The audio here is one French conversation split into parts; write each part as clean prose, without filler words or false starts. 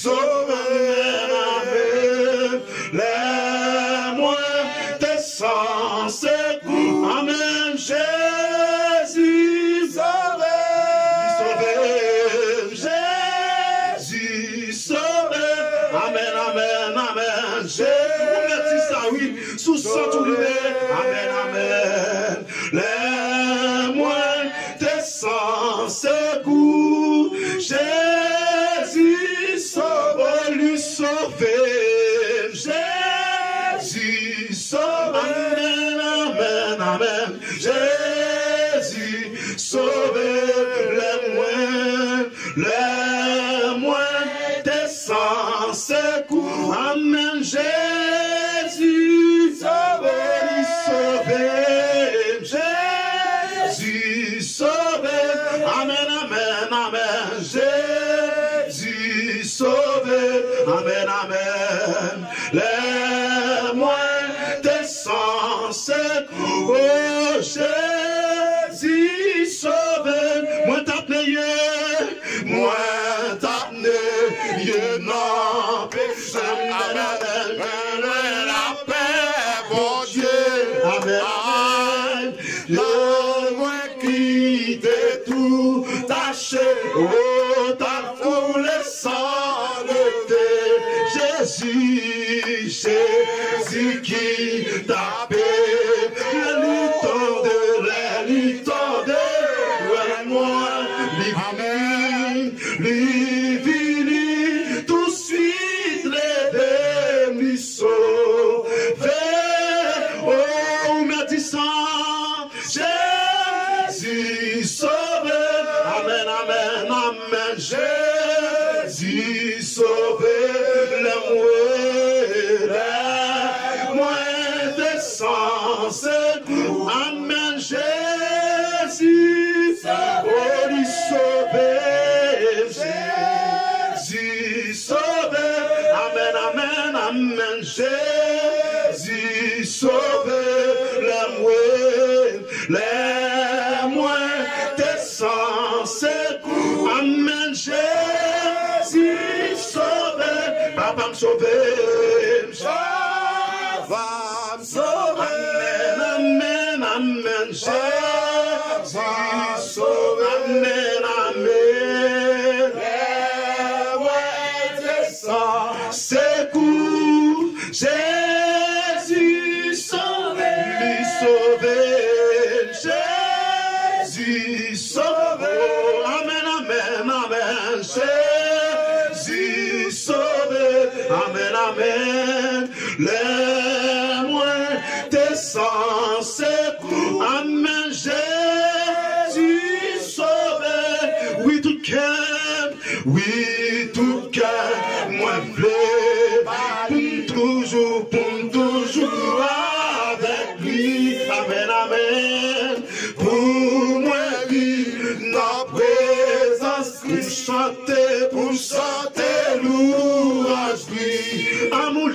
sauve, amen, les moins tes sans secours, amen, Jésus sauve, Jésus sauve, amen, amen, amen, Jésus, ça oui, sous sang tout levé, amen, amen, les moins tes sans secours, Jésus sauve, lui sauver, Jésus sauve, amen, amen, amen, Jésus sauve, les moins tes sans secours, amen, Jésus sauve, lui sauver, Jésus sauve, amen, amen, amen, Jésus sauve, amen, amen, les moins tes sans secours, oh Jésus sauve, moi t'as payé, moi t'as payé, non, personne, amen, la paix, bon Dieu, amen, moi qui t'ai tout taché, oh, t'as foulé sans le thé, Jésus qui t'a payé, les luttants de, moi, amen, les tout de suite, les lui sauver, oh, médissant, Jésus sauve, amen, amen, amen, Jésus sauve, moins de sans secours, amen, Jésus, oh, lui sauver, Jésus sauve, amen, amen, amen, Jésus sauve, les moins de sans secours, amen, Jésus sauve, papa me sauver, va me sauver, amen, amen, Jésus sauve, amen, amen, les sans secours, Jésus sauve, lui sauver, Jésus sauve, amen, amen, amen, Jésus sauve, amen, amen, les moins tes sans secours, amen, Jésus sauve, oui tout cœur, moi plaît, pour toujours avec lui, amen, amen, pour moi vivre dans présence, pour chanter louange lui, amour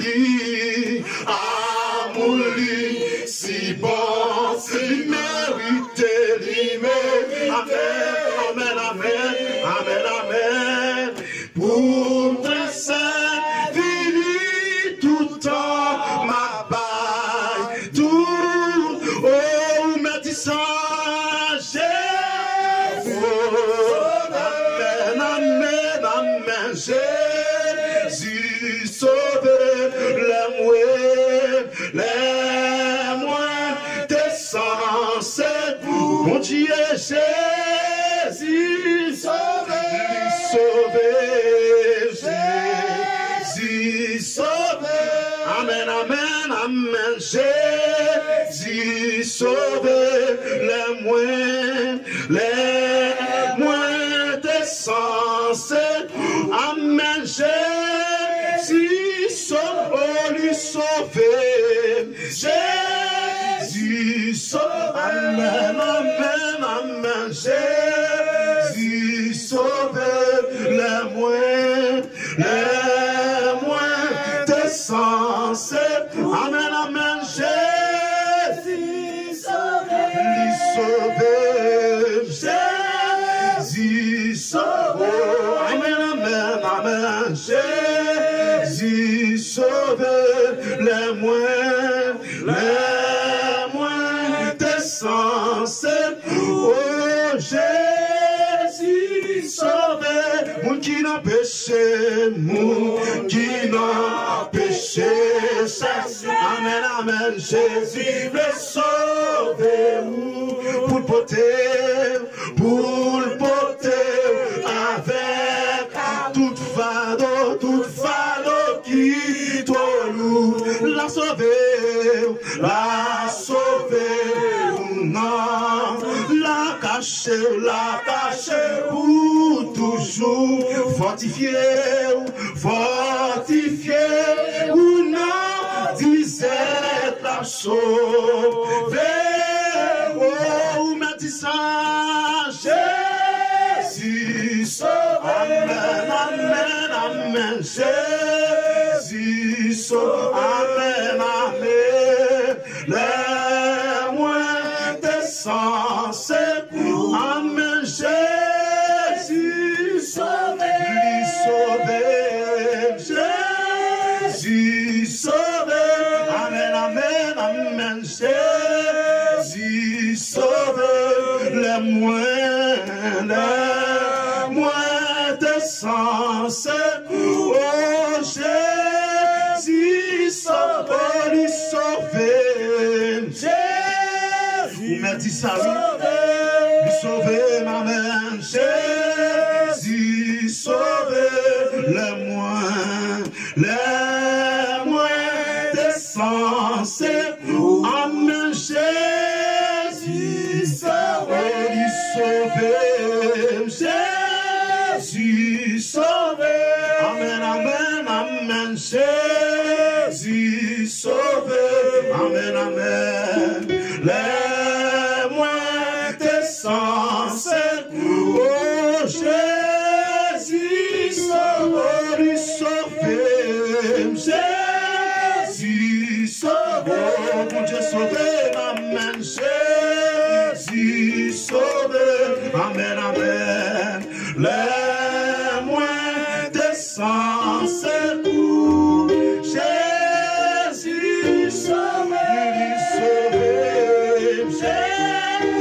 lui, si bon, il mérite, amen, amen, amen, amen, pour te servir tout temps, ma baille, tout, oh, médissant, amen, amen, amen, Jésus sauve, les moins tes sans secours, mon Dieu, Jésus sauve, Jésus sauve, amen, amen, amen, Jésus sauve, les moins tes sans secours, amen, Jésus sauve, oh, lui sauver, Jésus sauve, amen, amen, amen, Jésus sauve, les moins tes sans secours, amen, amen, Jésus sauve, lui sauver, Jésus sauve, amen, amen, amen. amen. Jésus sauve les moins insensés. Oh, Jésus sauve moun qui n'a péché, moun qui n'a péché. Amen, amen. Jésus veut sauver pour le porter avec toute fado qui toi lourd. La sauver, non, la cacher pour toujours, fortifier ou non, disait la sauver. Oh, mais dis ça, Jésus sauve. Amen, amen, amen. Jésus sauve. Amen, amen. Les moins insensés. Amen, Jésus sauve. Lui sauver. Jésus sauve. Amen, amen, amen. Jésus sauve les moins insensés. Oh, Jésus sauve, lui sauver. Jésus, merci ça, lui sauver, amen. Jésus sauve les moins insensés. Amen, Jésus sauve, lui sauver. Jésus sauve. Amen, amen, amen. Jésus sauve. Amen, amen. Les moins insensés. Oh, Jésus sauve, lui sauver. Jésus sauve. Oh, mon Dieu sauve. Amen. Jésus sauve. Amen, amen. Les moins insensés. Jésus sauve. Lui sauver.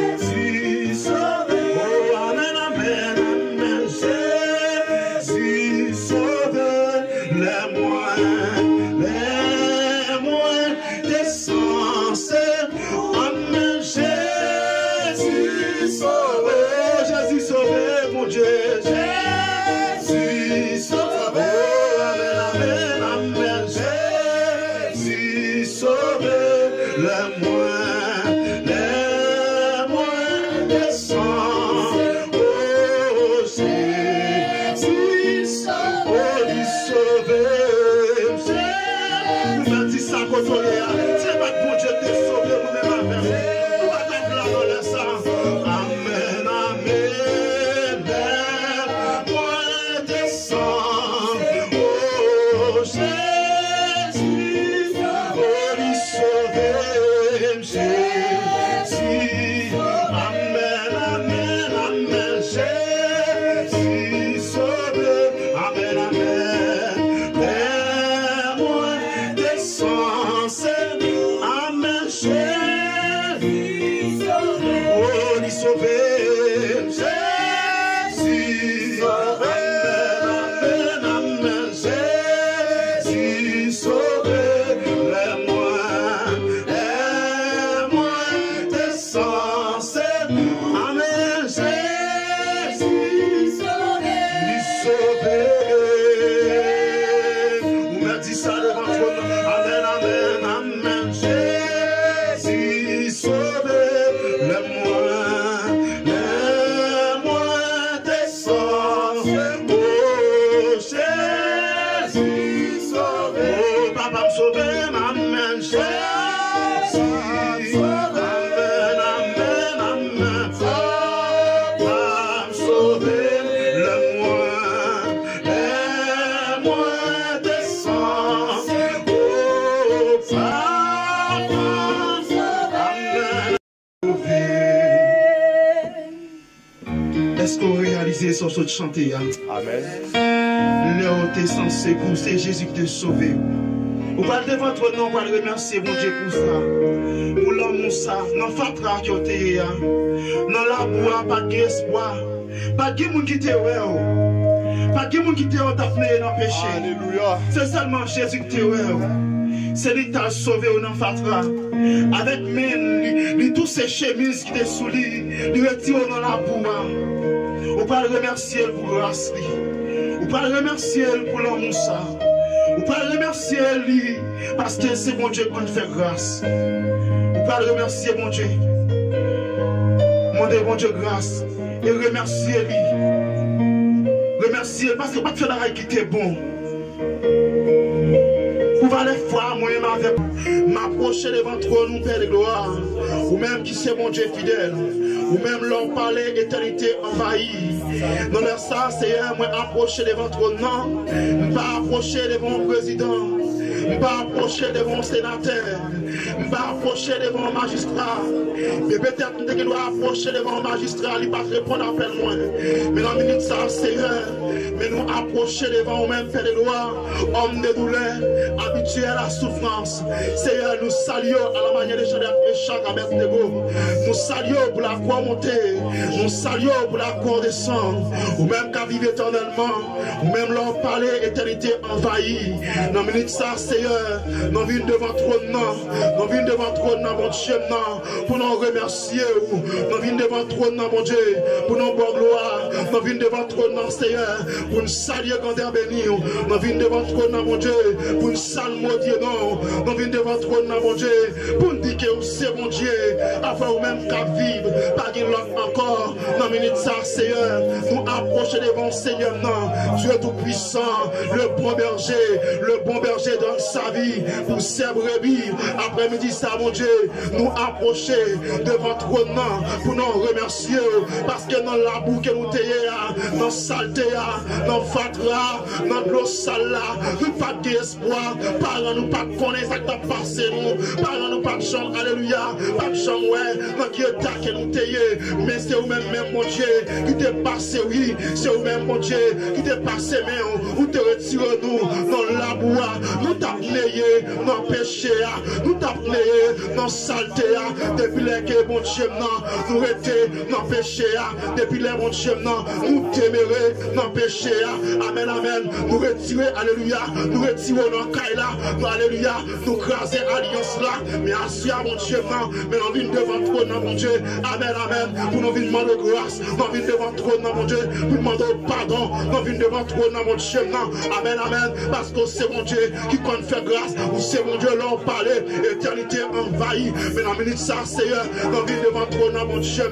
Jésus sauve. Oh, amen, amen, amen. Jésus sauve les moins insensés. Amen, Jésus sauve. Jésus sauve, mon Dieu. Jésus sauve. Amen, amen, amen. Jésus sauve les moins insensés. Oh, Jésus sauve. Oh, lui sauver. Jésus, m'a dit ça quand on est là. C'est pas que mon Dieu te sauve, nous-mêmes avec. Nous va t'en blâmer ça. Amen, amen. Les moins insensés. Oh, Jésus, oh, lui sauver. Jésus, amen, amen, amen. Jésus sauve. Amen, amen. Les moins insensés. Amen, Jésus sauve. Oh, lui sauver. Jésus, amen, amen, amen. Jésus sauve les moins insensés. Amen, Jésus sauve. Lui sauver. On m'a dit ça devant toi. Amen, amen, amen. Jésus sauve les moins insensés. Oh, Jésus sauve. Oh, papa me sauve. Amen, Jésus. Amen, amen, amen. Papa me sauve les moins insensés. Oh, papa me sauve. Amen. Est-ce qu'on réalise son de chanter. Amen. L'heure t'es censé pour c'est Jésus qui t'a sauvé. Ou pas devant toi, non, on va remercier mon Dieu pour ça. Pour l'amour, ça, non, fatra qui t'es non, la bois, pas d'espoir. Pas de monde qui t'est pas de monde qui t'est en tafné dans le péché. Alléluia. C'est seulement Jésus qui t'est c'est lui qui t'a sauvé au nom fatra. Avec même, tous ces chemises qui t'est sous lui, lui retire dans la boue. On peut remercier pour grâce. On peut remercier pour l'amour ça. On peut remercier lui parce que c'est mon Dieu qui nous fait grâce. On peut remercier mon Dieu. Mon Dieu grâce. Et remercier lui. Remercier parce que pas de faire qui était bon. Pour les fois, moi, m'approcher devant toi, nous, Père de gloire. Ou même qui c'est mon Dieu fidèle. Ou même leur parler éternité envahie. Dans leur ça, Seigneur, moi, approcher devant toi, non. Pas approcher devant le président. Pas approcher devant le sénateur. Pas approcher devant le magistrat. Mais peut-être que nous devons approcher devant le magistrat. Il ne va pas répondre à appel moins. Mais dans la minute, ça, Seigneur. Mais nous approcher devant nous-mêmes, Père de gloire. Homme de douleur. Habitué à la souffrance. Seigneur, nous saluons à la manière de chaque Abednego. Nous saluons pour la croix montée. Nous saluons pour la croix descendre. Ou même qu'à vivre éternellement. Ou même leur parler éternité envahie. Dans la minute, ça, Seigneur, nous venons devant trône, nous venons devant trône, mon Dieu, pour nous remercier, nous venons devant trône, mon Dieu, pour nous bonne gloire, nous venons devant trône, Seigneur, pour nous saluer quand on béni, nous venons devant trône, mon Dieu, pour nous saluer, non, nous venons devant trône, mon Dieu, pour nous dire que c'est mon Dieu, afin ou même qu'à vivre, pas qu'il l'autre encore, dans minute ça, Seigneur, nous approcher devant Seigneur, non, Dieu tout-puissant, le bon berger dans sa vie pour ses brebis. Après-midi, ça, mon Dieu, nous approcher devant trône pour nous remercier parce que dans la boue que nous t'ayons, dans saleté, dans fatra, dans l'eau sale, nous pas d'espoir, parents nous pas connaître ce qui t'a passé, nous, parents nous pas de chambre, alléluia, pas de chambre, ouais, dans qui est que nous t'ayons, mais c'est vous-même, mon Dieu, qui t'est passé, oui, c'est vous-même, mon Dieu, qui t'est passé, mais où te retire nous dans la boue. Nous t'avons dans le péché, nous t'avons dans la saleté, depuis les bon Dieu, nous étions dans le péché, depuis les bon Dieu, nous témérer dans le péché, amen, amen, nous retirer, alléluia, nous retirer dans le Kaila, nous alléluia, nous craser alliance là, mais assis à mon Dieu, mais nous venons devant toi, mon Dieu, amen, amen, pour nous venir demander grâce, nous venons devant toi, mon Dieu, pour demander pardon, nous venons devant toi, mon Dieu, amen, amen, parce que c'est mon Dieu qui compte faire grâce, ou c'est mon Dieu leur parler, éternité envahie, mais dans la minute ça, Seigneur, nous venons devant toi, mon Dieu,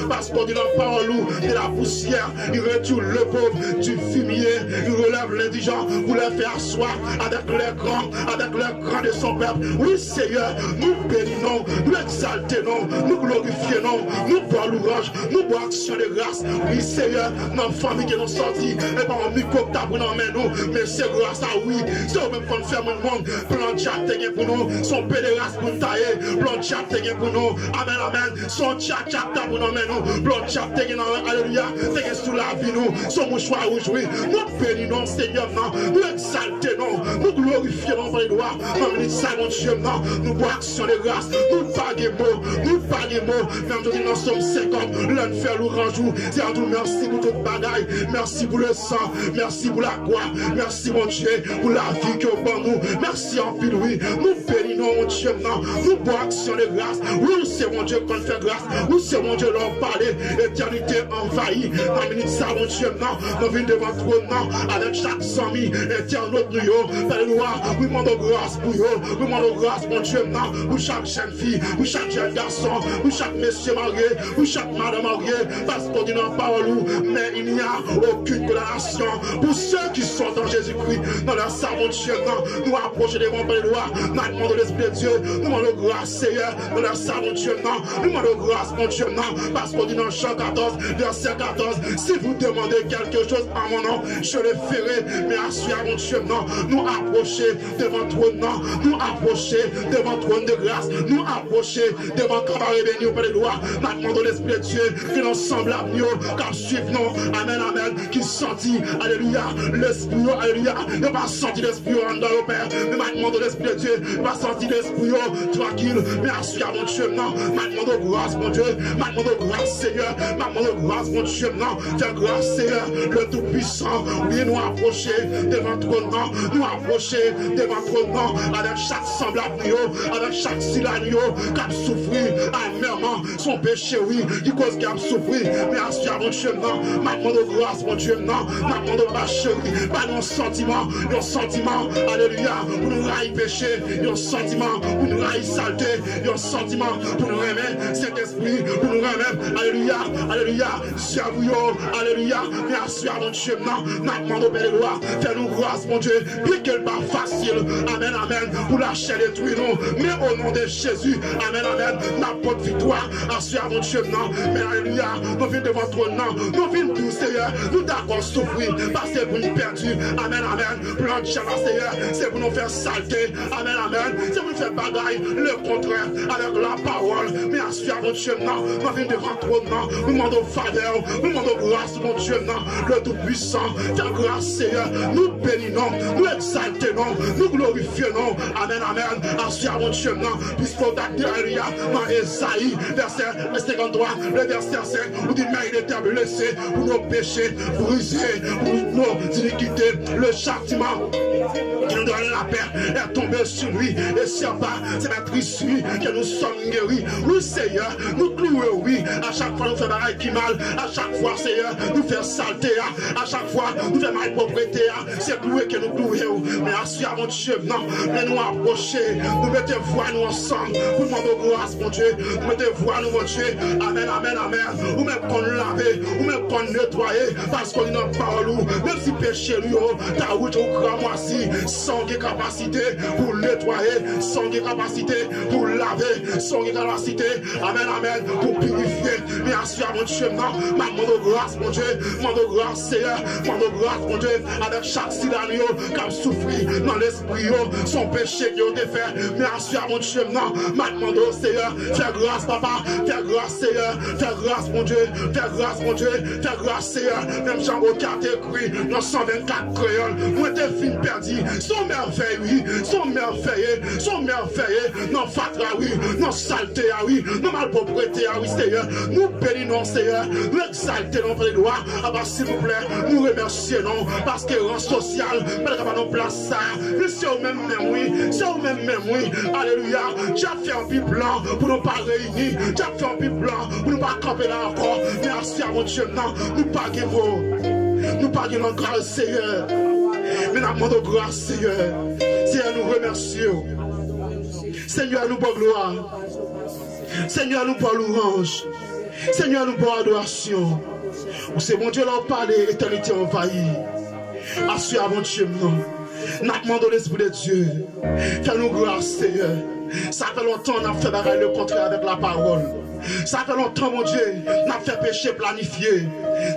parce qu'on dit la parole de la poussière, il retire le pauvre du fumier, il relève l'indigent pour les faire asseoir avec les grands de son peuple. Oui, Seigneur, nous bénissons, nous exaltons, nous glorifions, nous bois l'ouvrage, nous bois action de grâce. Oui, Seigneur, dans la famille qui nous sortit, et pas en micro tabou dans nous, mais c'est grâce à oui, c'est au même qu'on fait mon monde, plan de chat pour nous, son pédéraste pour nous tailler, plan de chat pour nous, amen, amen, son chat pour nous, plan de chat alléluia, t'es sous la vie nous, son mouchoir rouge, oui, nous bénissons, Seigneur, nous exaltons, nous glorifions par les doigts, nous ça, mon Dieu, nous bois action de grâce, nous paguons mots, même si nous sommes 50, l'un fait l'orange, c'est à nous merci pour toute bagaille, merci pour le sang, merci pour la croix, merci mon Dieu, pour la vie que vous nous, merci en pile, oui, nous bénissons mon Dieu, nous bois action de grâce, oui, c'est mon Dieu qu'on fait grâce, oui, c'est mon Dieu leur parler, éternité envahie, dans minute ça, mon Dieu, nous venons devant trône, avec chaque famille, internaute, nous, par les lois, oui, mon grâce pour eux, oui, mon grâce, mon Dieu, pour chaque jeune fille, pour chaque jeune garçon, pour chaque monsieur marié, pour chaque madame mariée, parce qu'on dit dans la parole, mais il n'y a aucune condamnation pour ceux qui sont en Jésus-Christ, dans leur sang, mon Dieu, nous approcher devant par les lois, nous demandons l'Esprit de Dieu, nous demandons grâce, Seigneur, dans leur sang, mon Dieu, nous demandons grâce, mon Dieu, parce qu'on dit dans Jean 14, verset 14, si vous demandez quelque chose en mon nom, je le ferai. Merci à mon Dieu, non, nous approcher devant toi, non, nous approcher devant trône de grâce, nous approcher devant cabaret béni au Père de gloire. Maintenant, dans l'Esprit de Dieu, que l'on semble à nous, car suivre nous, amen, amen, qui sentit, alléluia, l'Esprit, alléluia, ne pas sentir l'Esprit en dans le Père, mais maintenant, dans l'Esprit de Dieu, ne pas sentir l'Esprit tranquille, merci à mon Dieu, non, maintenant, de grâce, mon Dieu, maintenant, de grâce, Seigneur, maintenant, de grâce, mon Dieu, non, fais grâce, Seigneur, le Tout-Puissant, oui, nous approcher devant ton nom, nous approcher devant ton nom, avec chaque semblable, avec chaque silanio, qui a souffert amèrement son péché, oui, qui cause qu'il a souffert, merci à mon Dieu, non, maintenant, de grâce, mon Dieu, non, maintenant, de ma chérie, pas nos sentiments, alléluia, pour nous railler péché, un sentiment pour nous railler saleté, un sentiment pour nous remettre cet esprit, pour nous remettre, alléluia, alléluia, servez-vous, alléluia, merci à mon Dieu, non, maintenant de belle loi, fais-nous grâce, mon Dieu, bien qu'elle pas facile, amen, amen, pour lâcher les trucs, nous, mais au nom de Jésus, amen, amen, n'importe victoire, assure à mon Dieu, non, mais alléluia, nous venons devant toi, non, nous venons tous, Seigneur, nous d'accord souffrir, parce que vous nous perdu, amen, amen, plan de Seigneur, c'est pour nous faire saleté, amen, amen, c'est pour nous faire bagaille, le contraire, avec la parole, mais assure à mon Dieu, non, nous venons devant toi, non, nous demandons faveur, nous demandons grâce, mon Dieu, non, le Tout-Puissant, ta grâce, Seigneur, nous bénissons, nous exaltons, nous glorifions, amen, amen, assure à mon Dieu, non, puisqu'on t'a dit, alléluia, dans Esaïe, verset 53, le verset 5, où dit, mais il était blessé pour nos péchés, brisés, pour nos iniquités, le châtiment qui nous donne la paix est tombé sur lui, et c'est pas, c'est notre issue que nous sommes guéris. Oui, Seigneur, nous clouons, oui, à chaque fois nous faisons pareil qui mal, à chaque fois, Seigneur, nous faisons saleté, à chaque fois nous faisons mal propriété, c'est cloué que nous clouons, mais assure mon Dieu, non, mais nous approcher, nous mettons voix nous ensemble, pour demander grâce, mon Dieu, nous mettons voix nous, mon Dieu, amen, amen, amen, ou même qu'on laver, ou même qu'on nettoyer, parce qu'on est dans la parole, même si péché, lui, ta route au grand moisi, sans capacité pour nettoyer, sans capacité pour laver, sans capacité, amen, amen, pour purifier, mais assure mon Dieu, non, maman de grâce, mon Dieu, maman de grâce, Seigneur, maman de grâce, mon Dieu, avec chaque silanio qui a souffert dans l'esprit, son péché qui a été fait, mais assure mon Dieu, non, maman de Seigneur, fais grâce, papa, fais grâce, Seigneur, fais grâce, mon Dieu, fais grâce, mon Dieu, fais grâce, Seigneur, même Jean-Paul qui a écrit dans 124 créoles, moi t'es fin perdu, son merveille, oui, son merveilleux, non fatra, oui, non saleté, oui, non malpropreté, oui, Seigneur, nous bénissons, Seigneur, nous exaltons notre droit, ah s'il vous plaît, nous remercions, parce que rang social, mais pas nos places ça, c'est au même, oui, c'est au même, oui, alléluia, tu as fait un petit plan pour nous pas réunir, tu as fait un petit plan pour nous pas camper là encore, merci à mon Dieu, non, nous pas nous parlons de grâce, Seigneur. Mais nous demandons grâce, Seigneur. Seigneur, nous remercions. Seigneur, nous pour gloire. Seigneur, nous pour louange. Seigneur, nous pour adoration. C'est mon Dieu, leur parler, l'éternité envahie. Assure à mon Dieu, non. Nous demandons l'Esprit de Dieu. Fais-nous grâce, Seigneur. Ça fait longtemps qu'on a fait bagaille le contraire avec la parole. Ça fait longtemps, mon Dieu, qu'on a fait péché planifié.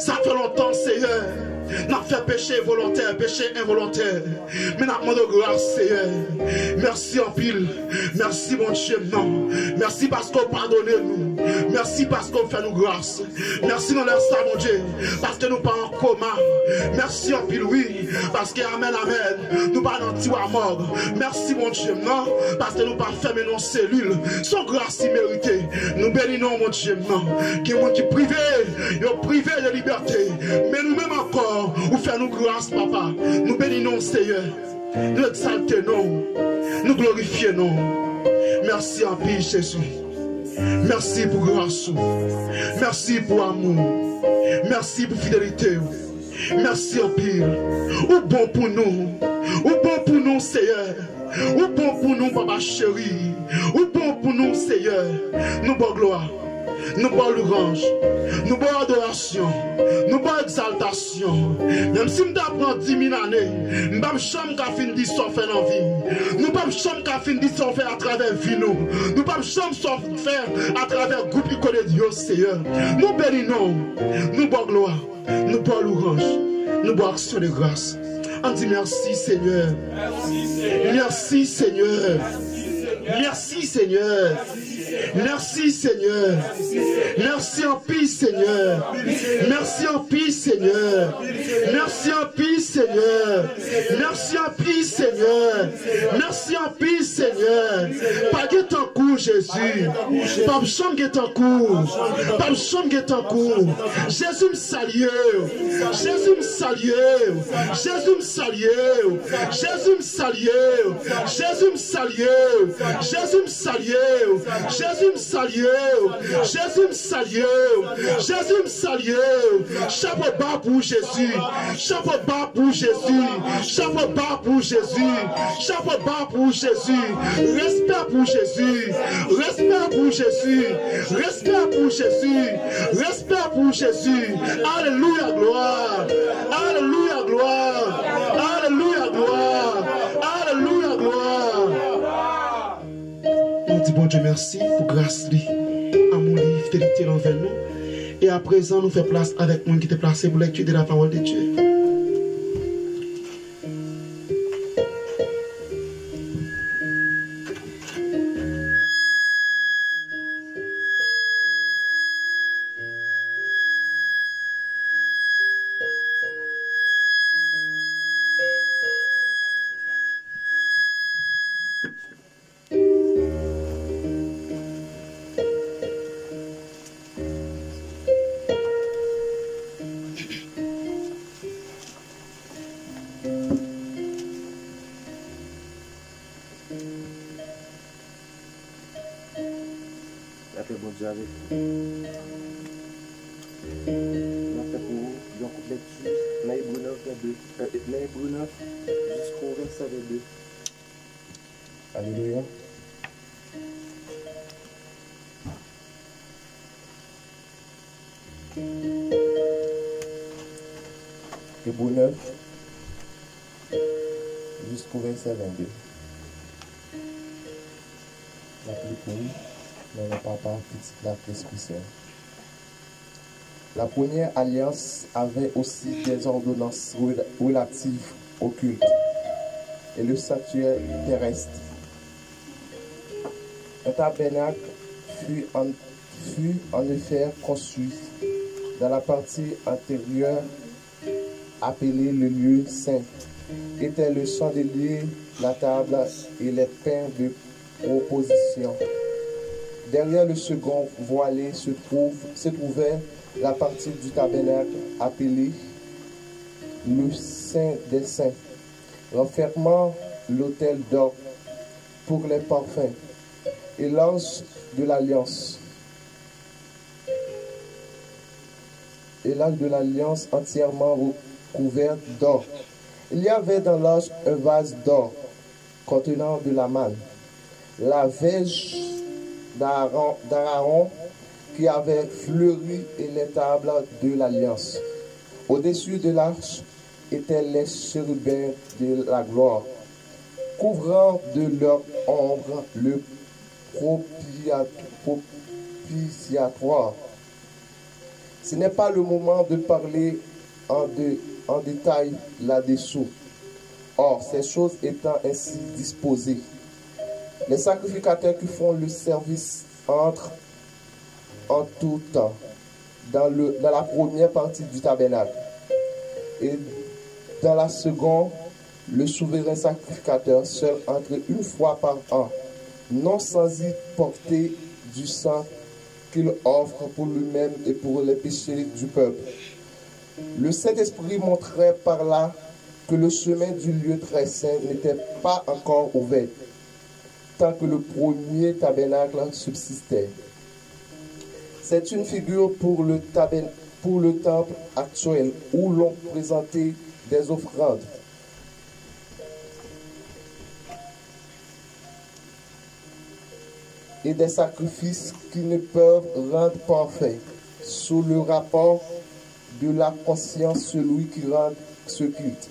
Ça fait longtemps, Seigneur, qu'on a fait péché volontaire, péché involontaire. Mais nous demandons grâce, Seigneur. Merci en pile. Merci, mon Dieu, non. Merci parce qu'on pardonne nous. Merci parce qu'on fait nous grâce. Merci dans leur ça, mon Dieu, parce que nous pas en coma. Merci en pile, oui, parce que amen, amen, nous pas dans tiroir mort. Merci, mon Dieu, non, parce que nous pas fermer nos cellules. Sans grâce imméritée. Nous bénissons, mon Dieu, non. Qui est privé de liberté. Mais nous-mêmes encore, nous faisons grâce, papa. Nous bénissons, Seigneur. Nous exaltons, nous glorifions. Merci en pile, Jésus. Merci pour grâce. Merci pour amour. Merci pour fidélité. Merci en pile. Ou bon pour nous. Ou bon pour nous, Seigneur. Ou bon pour nous, papa chéri. Ou bon pour nous, Seigneur. Nous bon gloire. Nous bon louange. Nous bon adoration. Nous bon exaltation. Même si nous apprend 10 000 années, nous ne sommes pas fin de s'en faire dans la vie. Nous ne sommes pas fin de s'en faire à travers la vie. Nous ne sommes pas faire à travers le groupe de Dieu, Seigneur. Nous bénissons. Nous bon gloire. Nous bon louange. Nous bois action de grâce. On dit merci Seigneur. Merci Seigneur. Merci Seigneur. Merci Seigneur. Merci en paix Seigneur. Merci en paix Seigneur. Merci en paix Seigneur. Merci en paix Seigneur. Merci en paix Seigneur. Pas de ton coup Jésus. Pas de chambre ton coup. Pas de chambre ton coup. Jésus me salue. Jésus me salue. Jésus me salue. Jésus me salue. Jésus me salue. Jésus me salue. Jésus me salue. Jésus me salue. Jésus me salue. Chapeau bas pour Jésus. Chapeau bas pour Jésus. Chapeau bas pour Jésus. Chapeau bas pour Jésus. Respect pour Jésus. Respect pour Jésus. Respect pour Jésus. Respect pour Jésus. Alléluia gloire. Alléluia gloire. Alléluia gloire. Alléluia gloire. On dit bon Dieu merci pour grâce lui, amour lui, fidélité envers nous. Et à présent, nous faisons place avec moi qui était placé pour l'étude de la parole de Dieu. Alléluia. Hébreux 9 jusqu'au verset 22. La plus courte, mais le papa petit la l'Esprit Saint. La première alliance avait aussi des ordonnances relatives au culte et le sanctuaire terrestre. Un tabernacle fut en effet construit dans la partie antérieure appelée le lieu saint. Était le chandelier, la table et les pains de proposition. Derrière le second voilé se trouvait la partie du tabernacle appelée le Saint des Saints, renfermant l'autel d'or pour les parfums et l'ange de l'alliance. Et l'ange de l'alliance entièrement recouvert d'or. Il y avait dans l'ange un vase d'or contenant de la manne, la verge d'Aaron qui avait fleuri et les tables de l'alliance. Au-dessus de l'arche étaient les chérubins de la gloire, couvrant de leur ombre le propitiatoire. Ce n'est pas le moment de parler en détail là-dessous. Or, ces choses étant ainsi disposées, les sacrificateurs qui font le service entrent en tout temps dans la première partie du tabernacle. Et dans la seconde, le souverain sacrificateur seul entre une fois par an, non sans y porter du sang qu'il offre pour lui-même et pour les péchés du peuple. Le Saint-Esprit montrait par là que le chemin du lieu très saint n'était pas encore ouvert, tant que le premier tabernacle subsistait. C'est une figure pour le temple actuel où l'on présentait des offrandes. Et des sacrifices qui ne peuvent rendre parfait sous le rapport de la conscience celui qui rend ce culte,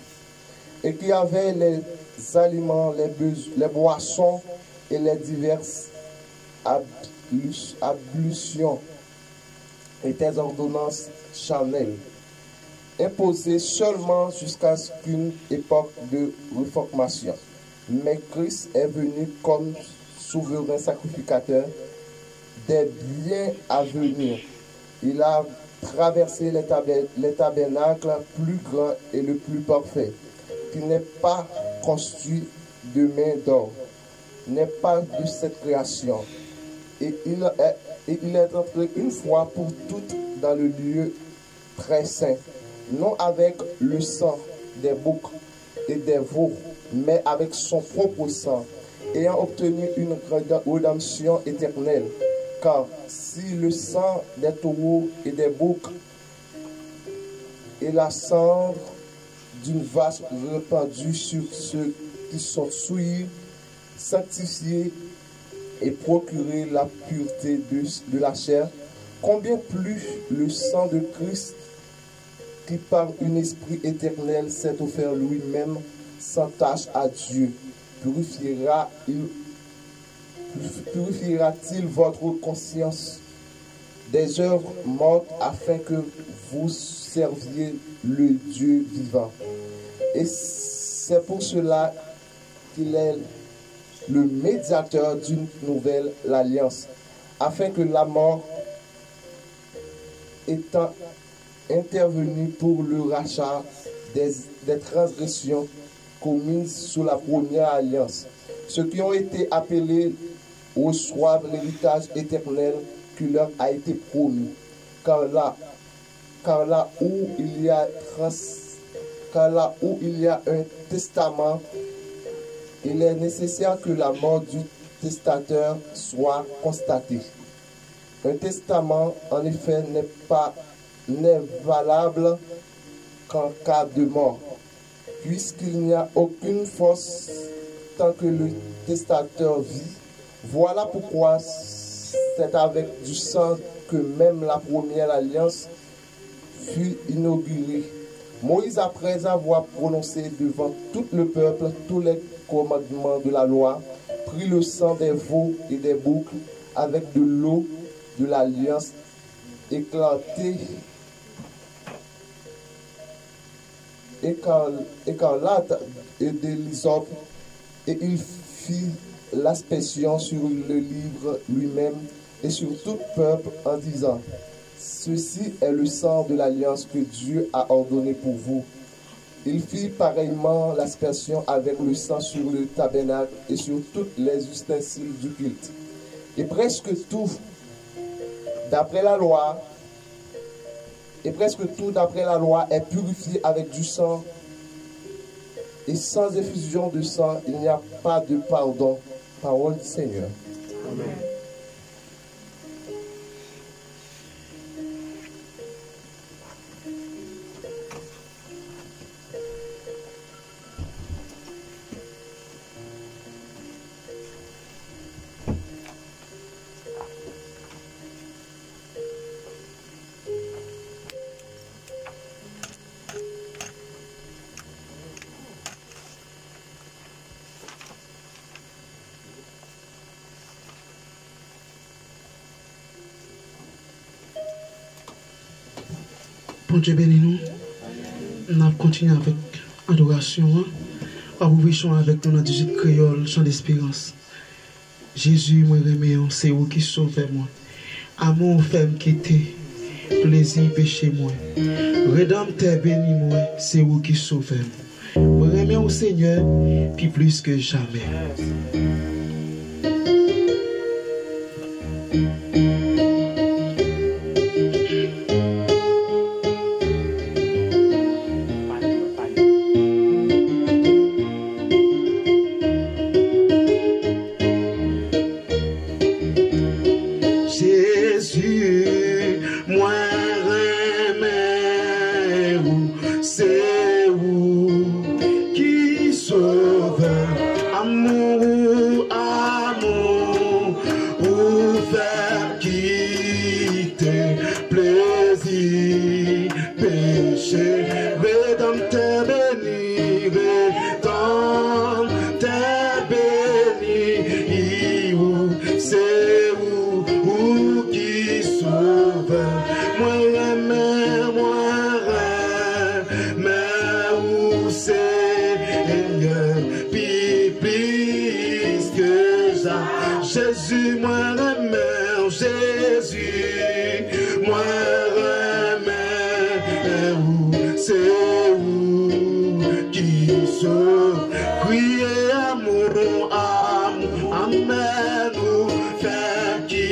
et qui avait les aliments, les boissons et les diverses ablutions et des ordonnances charnelles. imposé seulement jusqu'à qu'une époque de réformation. Mais Christ est venu comme souverain sacrificateur des biens à venir. Il a traversé les tabernacles plus grands et le plus parfait, qui n'est pas construit de main d'homme, n'est pas de cette création. Et il est entré une fois pour toutes dans le lieu très saint, non avec le sang des boucs et des veaux, mais avec son propre sang, ayant obtenu une rédemption éternelle. Car si le sang des taureaux et des boucs et la cendre d'une vache répandue sur ceux qui sont souillés, sanctifiés et procurer la pureté de la chair, combien plus le sang de Christ, qui par un esprit éternel s'est offert lui-même sans tâche à Dieu, purifiera-t-il votre conscience des œuvres mortes afin que vous serviez le Dieu vivant. Et c'est pour cela qu'il est le médiateur d'une nouvelle alliance, afin que la mort étant intervenue pour le rachat des transgressions commises sous la première alliance, ceux qui ont été appelés reçoivent l'héritage éternel qui leur a été promis. Car là où il y a un testament, il est nécessaire que la mort du testateur soit constatée. Un testament, en effet, n'est valable qu'en cas de mort, puisqu'il n'y a aucune force tant que le testateur vit. Voilà pourquoi c'est avec du sang que même la première alliance fut inaugurée. Moïse, après avoir prononcé devant tout le peuple tous les commandements de la loi, prit le sang des veaux et des boucs avec de l'eau de l'alliance éclatée, écarlate et de l'hysope, et il fit l'aspersion sur le livre lui-même et sur tout peuple en disant: ceci est le sang de l'alliance que Dieu a ordonné pour vous. Il fit pareillement l'aspersion avec le sang sur le tabernacle et sur tous les ustensiles du culte. Et presque tout d'après la loi est purifié avec du sang, et sans effusion de sang, il n'y a pas de pardon. Parole du Seigneur. Amen. Bon Dieu bénis nous. On a continué avec adoration. Ouvrons avec nous dans 18 créole, chant d'espérance. Jésus, moi remet, c'est vous qui sauvez moi. Amour ferme quitter, plaisir péché moi. Rédempteur béni moi, c'est vous qui sauvez. Moi remet au Seigneur, puis plus que jamais. puis plus que ça. Jésus, moi remets, Jésus, moi remets, où c'est où qui sauve, crier amour, amour, amen, nous faire qui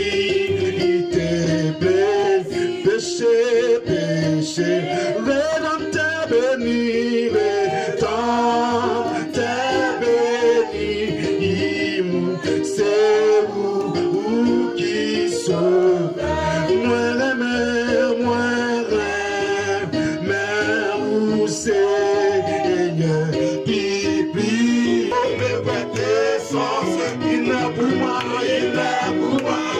te plaît, péché, péché, rédempteur béni, rédempteur béni, c'est où qui sauve, moi la mer, où Seigneur, qui on peut prêter sens, il n'a pour moi,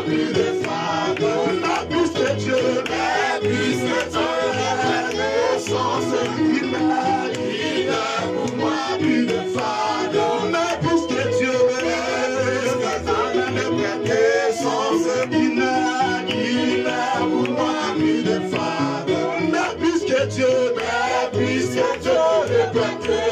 plus de fardeau, la plus que Dieu, la plus que Dieu, la sens, il n'a pour moi, plus de fardeau, la plus que Dieu, il n'a pour moi, plus de fardeau, la plus que Dieu, le prêter,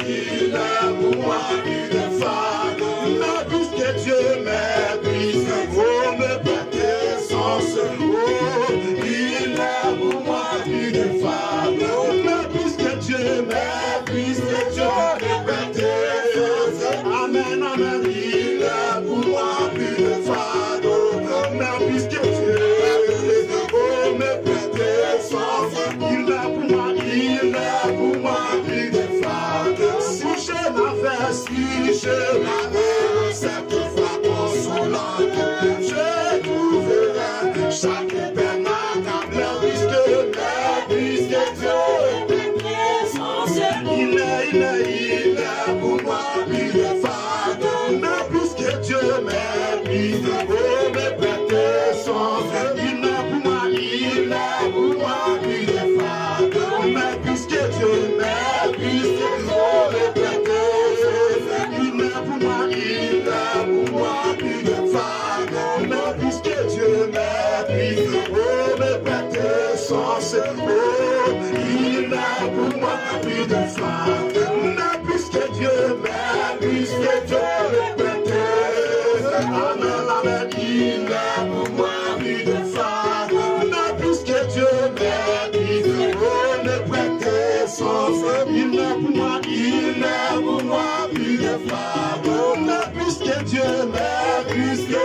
il a pour moi, plus de fardeau, la plus que Dieu méprise, oh, me prêter sens, oh, il a pour moi, plus de fardeau, la plus que Dieu méprise, que Dieu le prêter, amen, amen, il a pour moi, plus de fardeau, la plus que Dieu, oh, me prêter sens, il a pour moi, plus de fardeau, si je n'avais cette foi consolante, je trouverais chaque peine accablant, puisque Dieu il a pour moi plus de fardeau, mais puisque Dieu méprise, oh, me prêter son frère, il a pour moi plus de fardeau, mais puisque Dieu méprise, oh, me prêter, il a pour moi plus de fardeau, mais puisque Dieu méprise, oh, me prêter son frère, oh, il a pour moi plus de fardeau, mais puisque Dieu le prêter, amen, amen, il a pour moi plus de fardeau, mais puisque Dieu méprise, oh, me prêter son frère, il a pour moi plus de fardeau, mais puisque Dieu méprise, le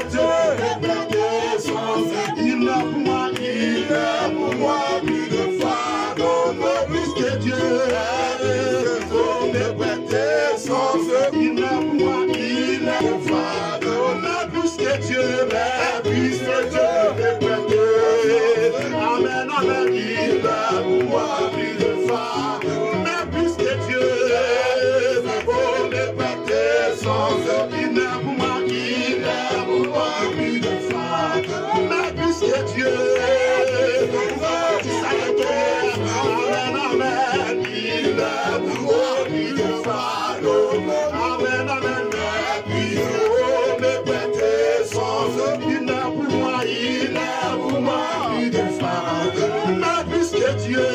prêter son frère, il a pour moi plus de fardeau, mais puisque Dieu me prêter son frère, il a pour moi fardeau, mais puisque Dieu méprise, le prêter, amen, amen, il a pour moi plus de fardeau, mais puisque Dieu me prêter son frère, il a pour moi plus de fardeau, mais puisque Dieu amen, amen, il a pour moi plus de fardeau, amen, amen, puis oh, me prêter son frère, il a pour moi plus de fardeau, mais puisque Dieu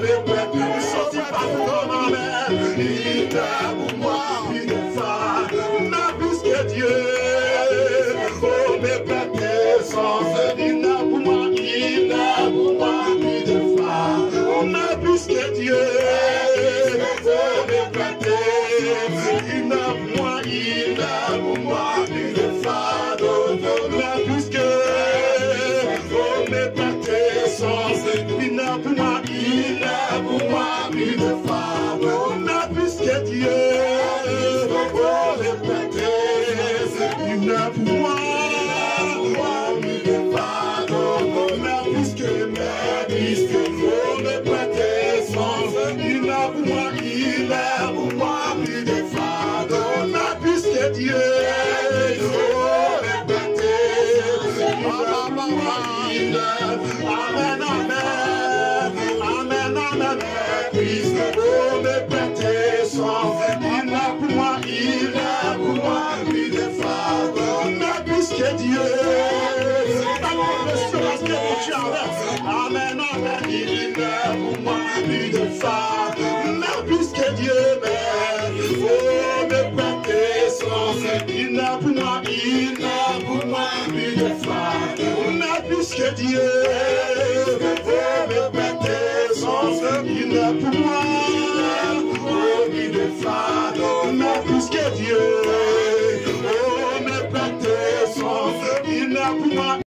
me prêter, il sortit pas pour amen, il a pour moi plus de fardeau, mais puisque Dieu me prêter son frère, il a pour moi plus de fardeau, mais puisque Dieu me prêter, il a pour moi plus de fardeau, mais puisque me prêter son frère, il a pour moi plus de fardeau, mais puisque Dieu me prêter, il a pour moi plus de fardeau, mais puisque me prêter son frère, il a pour moi plus de fardeau, mais puisque Dieu me prêter, amen, amen, amen, amen, puisque me prêter son frère, il a pour moi plus de fardeau, mais puisque Dieu amen, amen, il a pour moi plus de fardeau, mais il n'a pour moi, il n'a pour moi plus de fardeau. On a plus que Dieu, oh mes prêter son feu, il n'a pour moi, plus de fardeau. On a plus que Dieu, oh mes prêter son feu, il n'a pour moi.